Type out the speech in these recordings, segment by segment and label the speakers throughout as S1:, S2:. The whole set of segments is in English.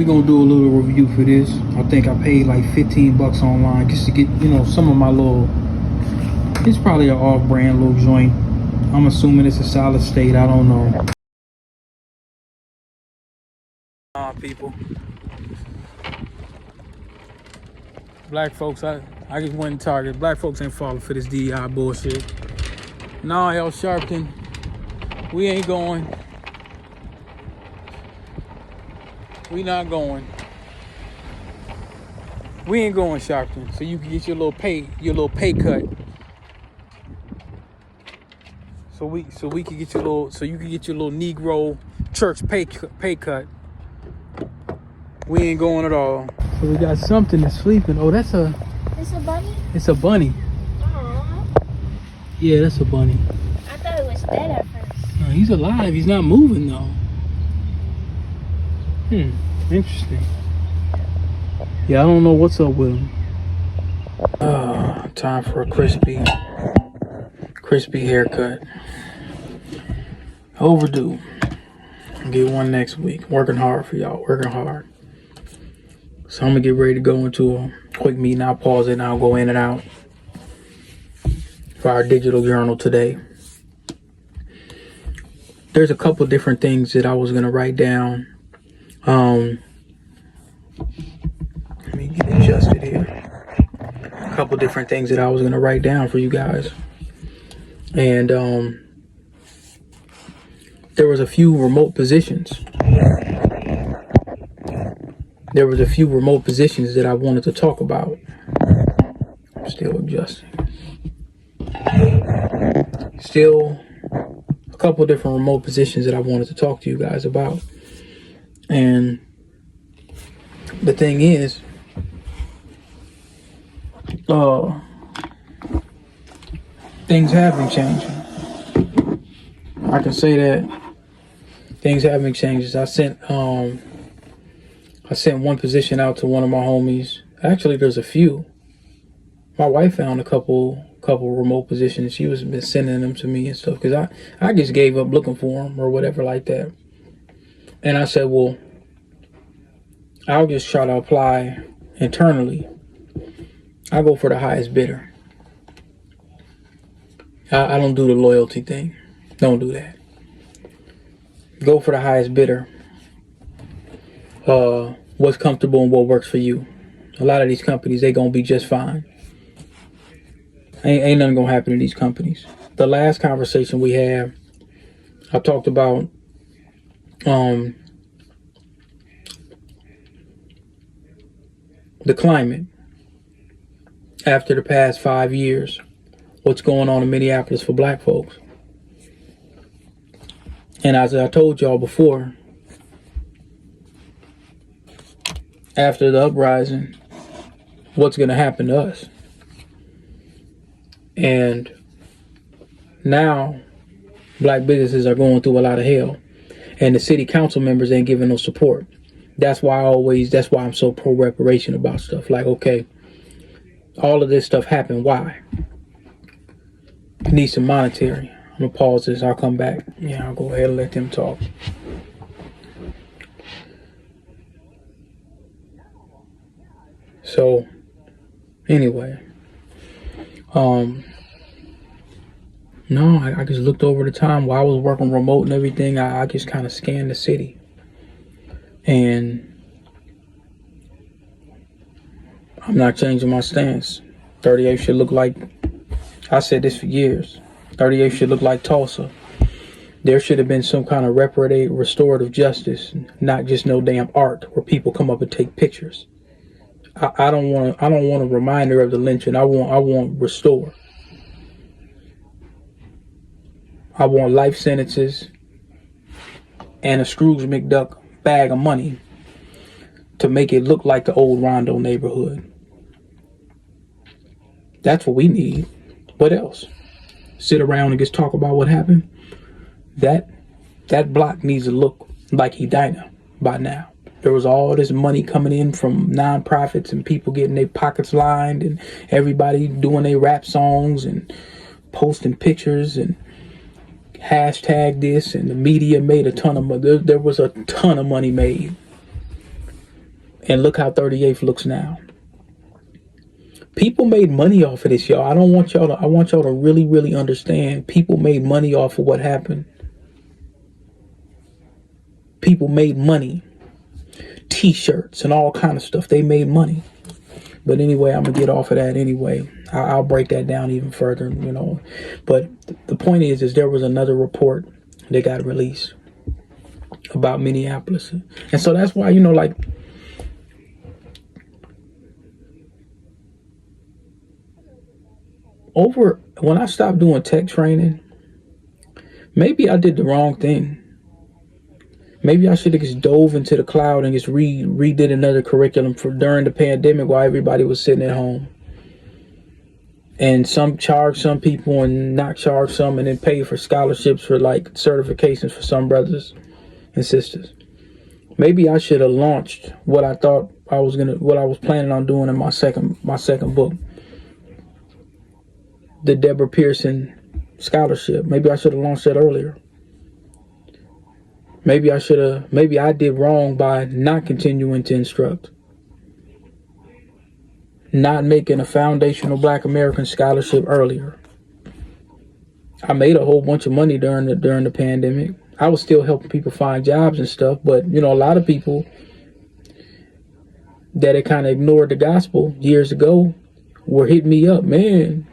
S1: we're gonna do a little review for this. I think I paid like 15 bucks online just to get, some of my little, it's probably an off-brand little joint. I'm assuming it's a solid state, I don't know. People. Black folks, I just went and Target. Black folks ain't falling for this DEI bullshit. Nah, y'all Sharpton, we ain't going. We not going. We ain't going, Sharpton. So you can get your little pay cut. So you can get your little Negro church pay cut. We ain't going at all. So we got something that's sleeping. Oh, it's a bunny? It's a bunny. Aww. Yeah, that's a bunny.
S2: I thought it was dead at first.
S1: No, he's alive. He's not moving though. Interesting. Yeah, I don't know what's up with him. Time for a crispy haircut. Overdue. I'll get one next week. Working hard for y'all. Working hard. So I'm gonna get ready to go into a quick meeting. I'll pause it and I'll go in and out for our digital journal today. There's a couple different things that I was gonna write down. Let me get adjusted here. A couple different things that I was gonna write down for you guys. And there was a few remote positions. There was a few remote positions that I wanted to talk about. I'm still adjusting. Still a couple different remote positions that I wanted to talk to you guys about. And the thing is, things have been changing. I can say that things have been changing. I sent one position out to one of my homies. Actually, there's a few. My wife found a couple remote positions. She was been sending them to me and stuff because I just gave up looking for them or whatever like that. And I said, well, I'll just try to apply internally. I go for the highest bidder. I don't do the loyalty thing. Don't do that. Go for the highest bidder. What's comfortable and what works for you. A lot of these companies, they gonna be just fine. Ain't nothing gonna happen to these companies. The last conversation we had, I talked about the climate after the past 5 years. What's going on in Minneapolis for black folks. And as I told y'all before, after the uprising, what's going to happen to us? And now black businesses are going through a lot of hell, and the city council members ain't giving no support. That's why I'm so pro reparation about stuff. Like, okay, all of this stuff happened. Why? You need some monetary. I'm gonna pause this. I'll come back. Yeah, I'll go ahead and let them talk. So, anyway, no, I just looked over the time while I was working remote and everything. I just kind of scanned the city, and I'm not changing my stance. 38 should look like, I said this for years, 38 should look like Tulsa. There should have been some kind of restorative justice, not just no damn art where people come up and take pictures. I don't want a reminder of the lynching. I want restore. I want life sentences and a Scrooge McDuck bag of money to make it look like the old Rondo neighborhood. That's what we need. What else? Sit around and just talk about what happened? That block needs to look like Edina by now. There was all this money coming in from nonprofits and people getting their pockets lined and everybody doing their rap songs and posting pictures and hashtag this, and the media made a ton of money. There was a ton of money made. And look how 38th looks now. People made money off of this, y'all. I want y'all to really, really understand. People made money off of what happened. People made money. T-shirts and all kind of stuff. They made money. But anyway, I'm going to get off of that anyway. I'll break that down even further, you know. But the point is there was another report that got released about Minneapolis. And so that's why, you know, like, when I stopped doing tech training, maybe I did the wrong thing. Maybe I should have just dove into the cloud and just redid another curriculum for during the pandemic while everybody was sitting at home. And some charge some people and not charge some, and then pay for scholarships for like certifications for some brothers and sisters. Maybe I should have launched what I was planning on doing in my second book, the Deborah Pearson Scholarship. Maybe I should have launched that earlier. Maybe I did wrong by not continuing to instruct. Not making a foundational Black American scholarship earlier. I made a whole bunch of money during the pandemic. I was still helping people find jobs and stuff, but you know, a lot of people that had kind of ignored the gospel years ago were hitting me up, man.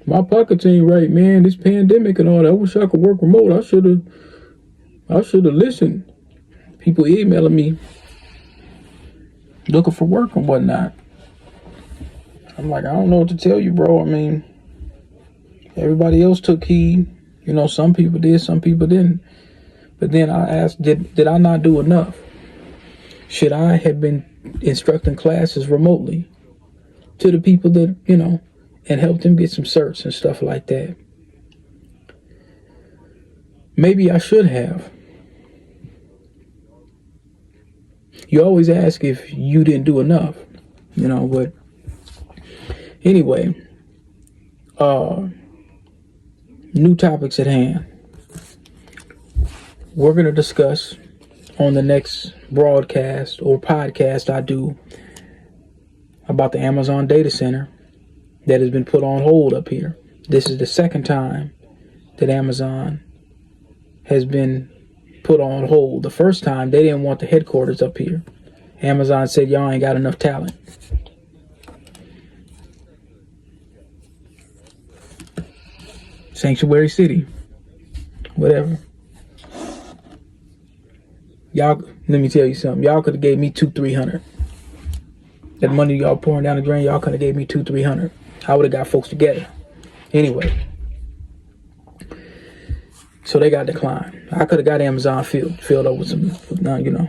S1: My pockets ain't right, man. This pandemic and all that. I wish I could work remote. I should have listened. People emailing me looking for work and whatnot. I'm like, I don't know what to tell you, bro. I mean, everybody else took heed. You know, some people did, some people didn't. But then I asked, did I not do enough? Should I have been instructing classes remotely to the people that, you know, and help them get some certs and stuff like that? Maybe I should have. You always ask if you didn't do enough, you know, but anyway, new topics at hand. We're going to discuss on the next broadcast or podcast I do about the Amazon data center that has been put on hold up here. This is the second time that Amazon has been put on hold. The first time, they didn't want the headquarters up here. Amazon said, y'all ain't got enough talent. Sanctuary City. Whatever. Y'all, let me tell you something. Y'all could have gave me $200-300. That money y'all pouring down the drain, y'all could have gave me $200-300. I would have got folks together. Anyway. So they got declined. I could have got Amazon filled up with some, you know.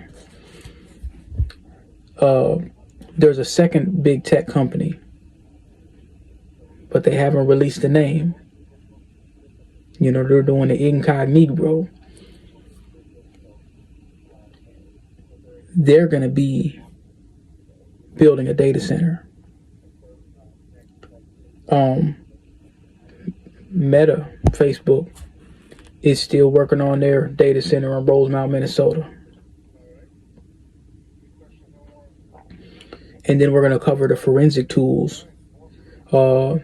S1: There's a second big tech company, but they haven't released the name. You know, they're doing the incognito. They're going to be building a data center. Meta, Facebook, is still working on their data center in Rosemount, Minnesota. And then we're going to cover the forensic tools in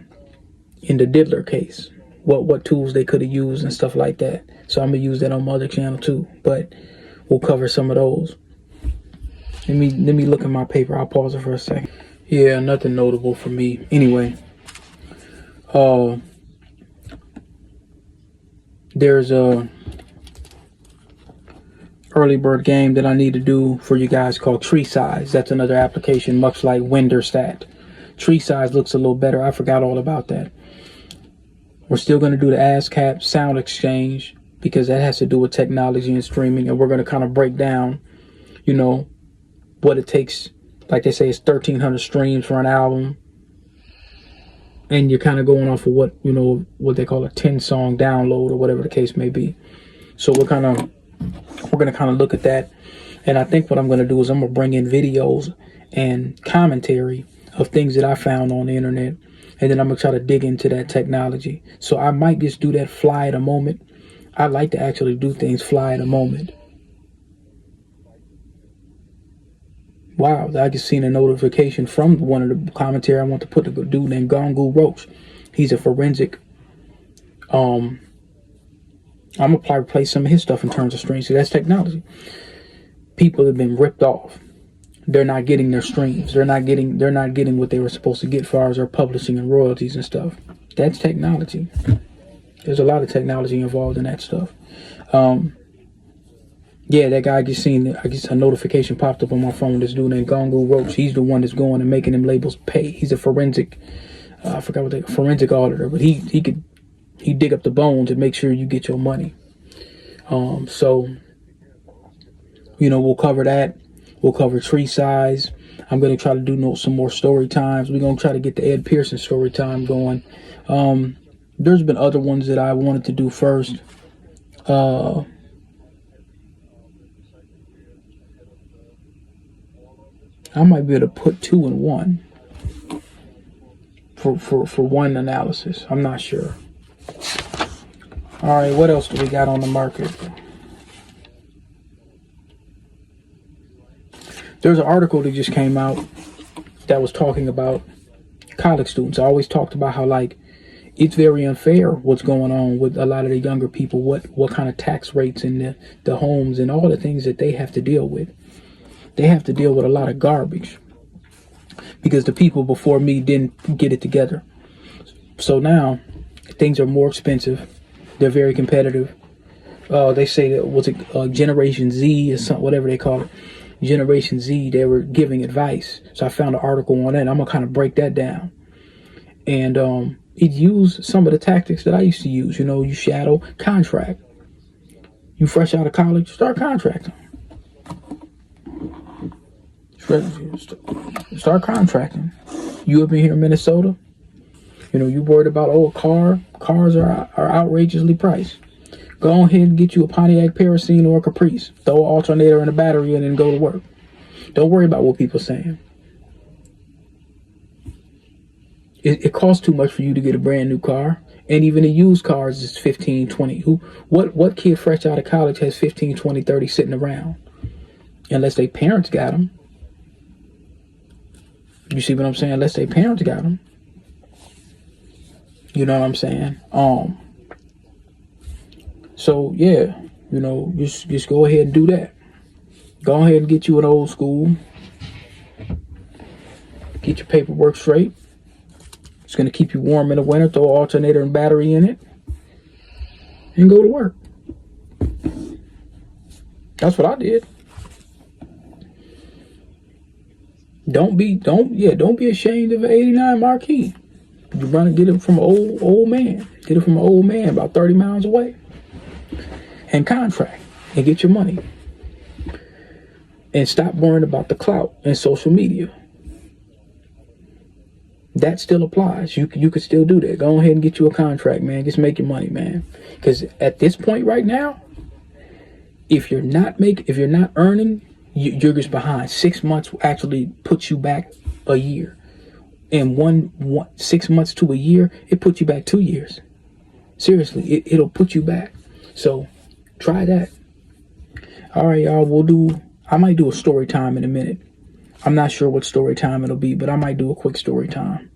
S1: the Diddler case. What tools they could have used and stuff like that. So I'm going to use that on my other channel too. But we'll cover some of those. Let me look at my paper. I'll pause it for a second. Yeah, nothing notable for me. Anyway. There's a early bird game that I need to do for you guys called Tree Size. That's another application, much like Wenderstat. Tree Size looks a little better. I forgot all about that. We're still going to do the ASCAP sound exchange because that has to do with technology and streaming. And we're going to kind of break down, you know, what it takes. Like they say, it's 1,300 streams for an album. And you're kind of going off of what, you know, what they call a 10-song download or whatever the case may be. So we're going to kind of look at that. And I think what I'm going to do is I'm going to bring in videos and commentary of things that I found on the internet. And then I'm going to try to dig into that technology. So I might just do that fly at a moment. I like to actually do things fly at a moment. Wow, I just seen a notification from one of the commentary. I want to put the dude named Gongu Roach. He's a forensic. I'm gonna probably play some of his stuff in terms of streams. See, that's technology. People have been ripped off. They're not getting their streams. They're not getting what they were supposed to get as far as their publishing and royalties and stuff. That's technology. There's a lot of technology involved in that stuff. Yeah, that guy just seen. I guess a notification popped up on my phone. This dude named Gongu Roach. He's the one that's going and making them labels pay. He's a forensic. I forgot what forensic auditor, but he dig up the bones and make sure you get your money. So we'll cover that. We'll cover tree size. I'm going to try to do some more story times. We're going to try to get the Ed Pearson story time going. There's been other ones that I wanted to do first. I might be able to put 2 in 1 for one analysis. I'm not sure. All right, what else do we got on the market? There's an article that just came out that was talking about college students. I always talked about how it's very unfair what's going on with a lot of the younger people, what kind of tax rates and the homes and all the things that they have to deal with. They have to deal with a lot of garbage because the people before me didn't get it together. So now things are more expensive. They're very competitive. They say that Generation Z or something, whatever they call it. Generation Z, they were giving advice. So I found an article on that. I'm gonna kind of break that down. And it used some of the tactics that I used to use. You shadow, contract. You fresh out of college, start contracting. Start contracting. You up in here in Minnesota, you worried about cars are outrageously priced. Go ahead and get you a Pontiac Parasine or a Caprice. Throw an alternator and a battery in and go to work. Don't worry about what people are saying. It costs too much for you to get a brand new car. And even a used cars is 15, 20. What kid fresh out of college has 15, 20, 30 sitting around? Unless their parents got them. You see what I'm saying? Unless their parents got them. You know what I'm saying? So yeah, just go ahead and do that. Go ahead and get you an old school. Get your paperwork straight. It's gonna keep you warm in the winter. Throw an alternator and battery in it, and go to work. That's what I did. Don't be ashamed of an '89 Marquis. You run and get it from an old man. Get it from an old man about 30 miles away. And contract and get your money. And stop worrying about the clout and social media. That still applies. You could still do that. Go ahead and get you a contract, man. Just make your money, man. Because at this point right now, if you're not earning, you're just behind. 6 months actually puts you back a year. And 6 months to a year, it puts you back 2 years. Seriously, it'll put you back. So try that. All right, y'all. I might do a story time in a minute. I'm not sure what story time it'll be, but I might do a quick story time.